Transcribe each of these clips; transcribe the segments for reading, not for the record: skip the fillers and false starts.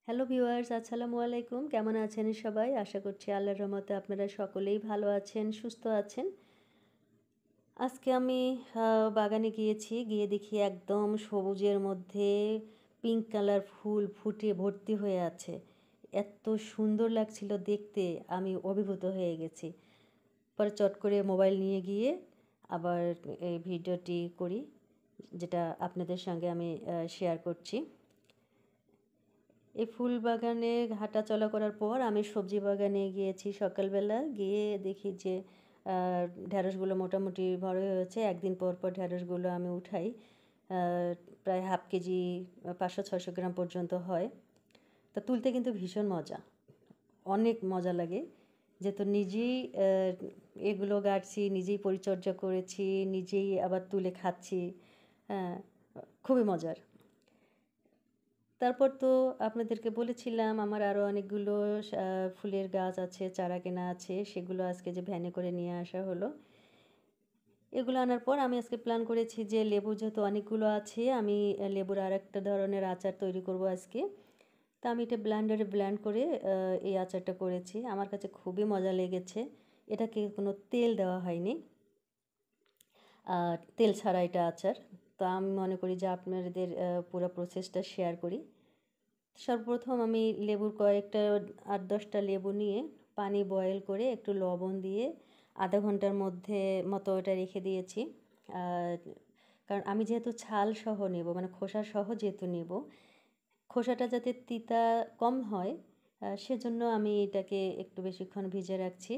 Hello viewers, আসসালামু আলাইকুম। কেমন আছেন সবাই? আশা করছি আল্লাহর রহমতে আপনারা সকলেই ভালো আছেন, সুস্থ আছেন। আজকে আমি বাগানে গিয়েছি। গিয়ে দেখি একদম সবুজের মধ্যে পিঙ্ক কালার ফুল ফুটে ভর্তি হয়ে আছে। এত সুন্দর লাগছিল দেখতে, আমি অভিভূত হয়ে গেছি। পরে চট করে মোবাইল নিয়ে গিয়ে আবার এই ভিডিওটি করি, যেটা আপনাদের সঙ্গে আমি শেয়ার করছি। এই ফুল বাগানে হাঁটা চলা করার পর আমি সবজি বাগানে গিয়েছি সকালবেলা। গিয়ে দেখি যে ঢ্যাঁড়সগুলো মোটামুটি বড় হয়েছে। একদিন পর পর ঢ্যাঁড়সগুলো আমি উঠাই। প্রায় হাফ কেজি, 500-600 গ্রাম পর্যন্ত হয়। তা তুলতে কিন্তু ভীষণ মজা, অনেক মজা লাগে। যেহেতু নিজেই এগুলো গাড়ছি, নিজেই পরিচর্যা করেছি, নিজেই আবার তুলে খাচ্ছি। হ্যাঁ, খুবই মজার। তারপর তো আপনাদেরকে বলেছিলাম আমার আরও অনেকগুলো ফুলের গাছ আছে, চারা কেনা আছে। সেগুলো আজকে যে ভ্যানে করে নিয়ে আসা হলো। এগুলো আনার পর আমি আজকে প্ল্যান করেছি যে লেবু যেহেতু অনেকগুলো আছে, আমি লেবুর আরেকটা ধরনের আচার তৈরি করব আজকে। তা আমি এটা ব্লেন্ডারে ব্লেন্ড করে এই আচারটা করেছি। আমার কাছে খুবই মজা লেগেছে। এটাকে কোনো তেল দেওয়া হয়নি, তেল ছাড়া এটা আচার। তো আমি মনে করি যে আপনাদের পুরো প্রসেসটা শেয়ার করি। সর্বপ্রথম আমি লেবুর কয়েকটা 8-10টা লেবু নিয়ে পানি বয়েল করে একটু লবণ দিয়ে আধা ঘন্টার মধ্যে মতো এটা রেখে দিয়েছি। আর কারণ আমি যেহেতু ছাল সহ নেব, মানে খোসা সহ যেহেতু নেব, খোসাটা যাতে তিতা কম হয়, সেজন্য আমি এটাকে একটু বেশিক্ষণ ভিজে রাখছি।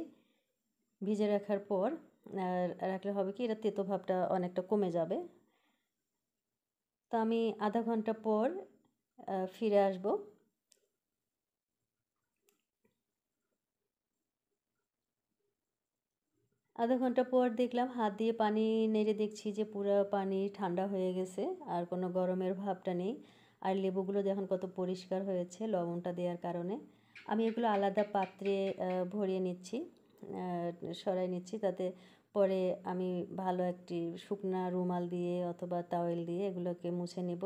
ভিজে রাখার পর রাখলে হবে কি, এটা তেতো ভাবটা অনেকটা কমে যাবে। তো আমি আধা ঘন্টা পর ফিরে আসবো। আধা ঘন্টা পর দেখলাম, হাত দিয়ে পানি নেড়ে দেখছি যে পুরো পানি ঠান্ডা হয়ে গেছে, আর কোনো গরমের ভাবটা নেই। আর লেবুগুলো দেখুন কত পরিষ্কার হয়েছে লবণটা দেওয়ার কারণে। আমি এগুলো আলাদা পাত্রে ভরিয়ে নিচ্ছি, সরাই নিচ্ছি, তাতে পরে আমি ভালো একটি শুকনা রুমাল দিয়ে অথবা তাওয়েল দিয়ে এগুলোকে মুছে নেব।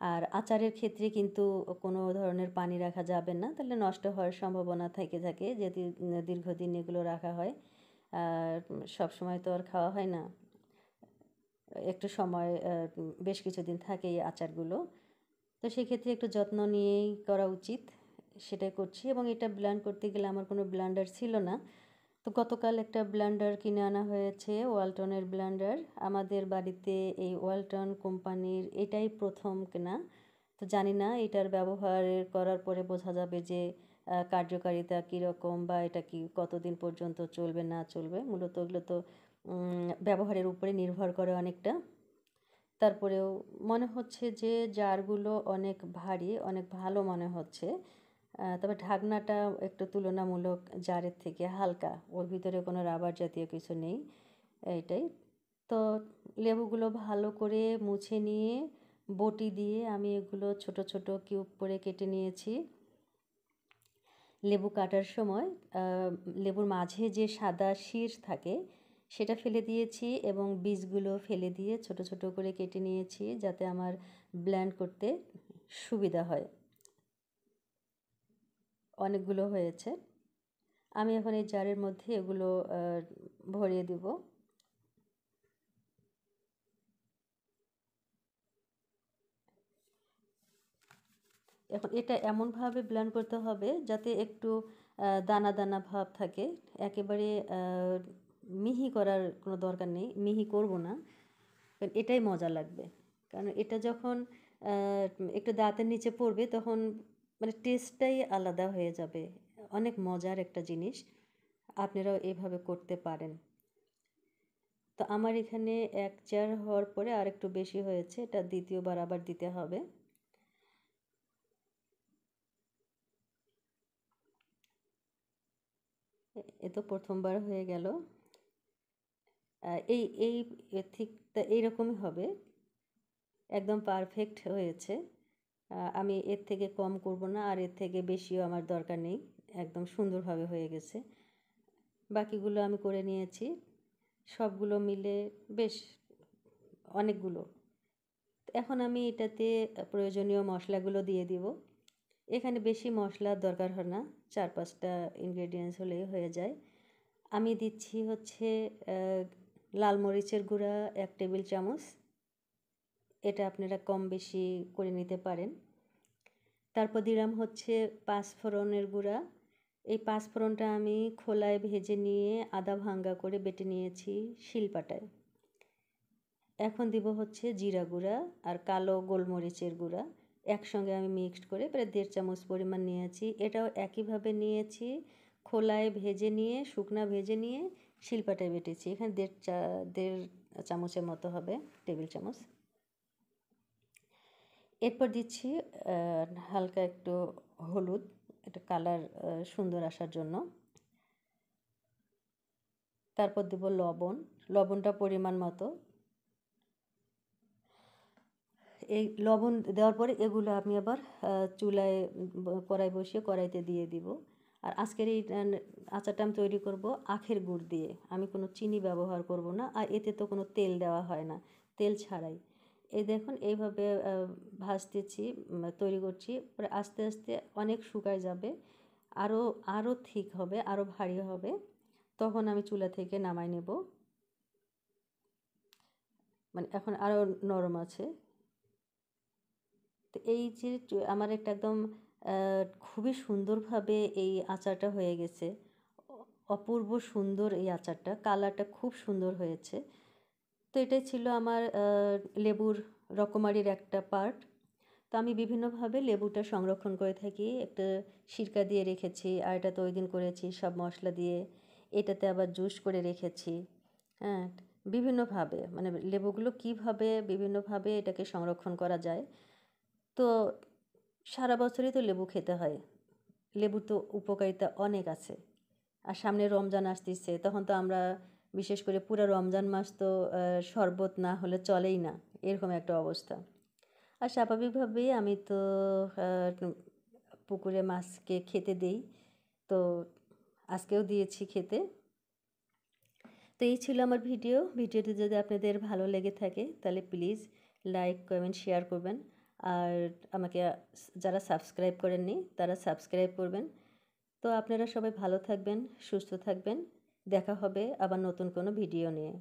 আর আচারের ক্ষেত্রে কিন্তু কোনো ধরনের পানি রাখা যাবে না, তাহলে নষ্ট হওয়ার সম্ভাবনা থেকে থাকে যদি দীর্ঘদিন এগুলো রাখা হয়। আর সবসময় তো আর খাওয়া হয় না, একটু সময় বেশ কিছুদিন থাকে এই আচারগুলো। তো সেক্ষেত্রে একটু যত্ন নিয়েই করা উচিত, সেটাই করছি। এবং এটা ব্লেন্ড করতে গেলে আমার কোনো ব্লেন্ডার ছিল না। তো গতকাল একটা ব্লেন্ডার কিনে আনা হয়েছে, ওয়ালটনের ব্লেন্ডার। আমাদের বাড়িতে এই ওয়ালটন কোম্পানির এটাই প্রথম কেনা। তো জানি না এটার ব্যবহার করার পরে বোঝা যাবে যে কার্যকারিতা কীরকম, বা এটা কি কতদিন পর্যন্ত চলবে না চলবে। মূলত এগুলো তো ব্যবহারের উপরে নির্ভর করে অনেকটা। তারপরেও মনে হচ্ছে যে জারগুলো অনেক ভারী, অনেক ভালো মনে হচ্ছে। তবে ঢাকনাটা একটু তুলনামূলক জারের থেকে হালকা, ওর ভিতরে কোনো রাবার জাতীয় কিছু নেই, এইটাই। তো লেবুগুলো ভালো করে মুছে নিয়ে বটি দিয়ে আমি এগুলো ছোট ছোট কিউব করে কেটে নিয়েছি। লেবু কাটার সময় লেবুর মাঝে যে সাদা শির থাকে সেটা ফেলে দিয়েছি, এবং বীজগুলো ফেলে দিয়ে ছোট ছোট করে কেটে নিয়েছি যাতে আমার ব্লেন্ড করতে সুবিধা হয়। অনেকগুলো হয়েছে। আমি এখন এই জারের মধ্যে এগুলো ভরিয়ে দিব। এখন এটা এমনভাবে ব্লেন্ড করতে হবে যাতে একটু দানা দানা ভাব থাকে। একেবারে মিহি করার কোনো দরকার নেই, মিহি করব না, কারণ এটাই মজা লাগবে। কারণ এটা যখন একটু দাঁতের নিচে পড়বে তখন মানে টেস্টটাই আলাদা হয়ে যাবে। অনেক মজার একটা জিনিস, আপনারাও এভাবে করতে পারেন। তো আমার এখানে 1 চার হওয়ার পরে আর একটু বেশি হয়েছে, এটা দ্বিতীয়বার আবার দিতে হবে। এ তো প্রথমবার হয়ে গেল। এই এই ঠিকটা এইরকমই হবে, একদম পারফেক্ট হয়েছে। আমি এর থেকে কম করব না, আর এর থেকে বেশিও আমার দরকার নেই। একদম সুন্দরভাবে হয়ে গেছে। বাকিগুলো আমি করে নিয়েছি, সবগুলো মিলে বেশ অনেকগুলো। এখন আমি এটাতে প্রয়োজনীয় মশলাগুলো দিয়ে দিব। এখানে বেশি মশলার দরকার হয় না, 4-5টা ইনগ্রেডিয়েন্টস হলেই হয়ে যায়। আমি দিচ্ছি হচ্ছে লাল মরিচের গুঁড়া 1 টেবিল চামচ, এটা আপনারা কম বেশি করে নিতে পারেন। তারপর দিলাম হচ্ছে পাঁচফোড়নের গুঁড়া। এই পাঁচফোড়নটা আমি খোলায় ভেজে নিয়ে আদা ভাঙ্গা করে বেটে নিয়েছি শিলপাটায়। এখন দিব হচ্ছে জিরা গুঁড়া আর কালো গোলমরিচের গুঁড়া, একসঙ্গে আমি মিক্সড করে প্রায় 1.5 চামচ পরিমাণ নিয়েছি। এটাও একইভাবে নিয়েছি, খোলায় ভেজে নিয়ে শুকনা ভেজে নিয়ে শিলপাটায় বেটেছি। এখানে 1.5 চামচের মতো হবে, টেবিল চামচ। এরপর দিচ্ছি হালকা একটু হলুদ, এটা কালার সুন্দর আসার জন্য। তারপর দেব লবণ, লবণটা পরিমাণ মতো। এই লবণ দেওয়ার পরে এগুলো আমি আবার চুলায় কড়াই বসিয়ে কড়াইতে দিয়ে দিব। আর আজকের এই আচারটা আমি তৈরি করব আখের গুড় দিয়ে, আমি কোনো চিনি ব্যবহার করব না, আর এতে তো কোনো তেল দেওয়া হয় না, তেল ছাড়াই। এই দেখুন এইভাবে ভাজতেছি, তৈরি করছি, পরে আস্তে আস্তে অনেক শুকায় যাবে, আরও আরও থিক হবে, আরও ভারী হবে, তখন আমি চুলা থেকে নামাই নেব। মানে এখন আরও নরম আছে। তো এই যে আমার একটা একদম খুবই সুন্দরভাবে এই আচারটা হয়ে গেছে, অপূর্ব সুন্দর এই আচারটা, কালারটা খুব সুন্দর হয়েছে। তো এটাই ছিল আমার লেবুর রকমারির একটা পার্ট। তো আমি বিভিন্নভাবে লেবুটা সংরক্ষণ করে থাকি, একটা সিরকা দিয়ে রেখেছি, আর এটা তো ওই দিন করেছি সব মশলা দিয়ে, এটাতে আবার জুস করে রেখেছি। হ্যাঁ, বিভিন্নভাবে মানে লেবুগুলো কীভাবে বিভিন্নভাবে এটাকে সংরক্ষণ করা যায়। তো সারা বছরই তো লেবু খেতে হয়, লেবুর তো উপকারিতা অনেক আছে। আর সামনে রমজান আসতেছে, তখন তো আমরা বিশেষ করে পুরো রমজান মাস তো শরবত না হলে চলেই না, এরকম একটা অবস্থা। আর স্বাভাবিকভাবেই আমি তো পুকুরে মাছকে খেতে দেই, তো আজকেও দিয়েছি খেতে। তো এই ছিল আমার ভিডিওটি যদি আপনাদের ভালো লেগে থাকে তাহলে প্লিজ লাইক কমেন্ট শেয়ার করবেন, আর আমাকে যারা সাবস্ক্রাইব করেননি তারা সাবস্ক্রাইব করবেন। তো আপনারা সবাই ভালো থাকবেন, সুস্থ থাকবেন, দেখা হবে আবার নতুন কোনো ভিডিও নিয়ে।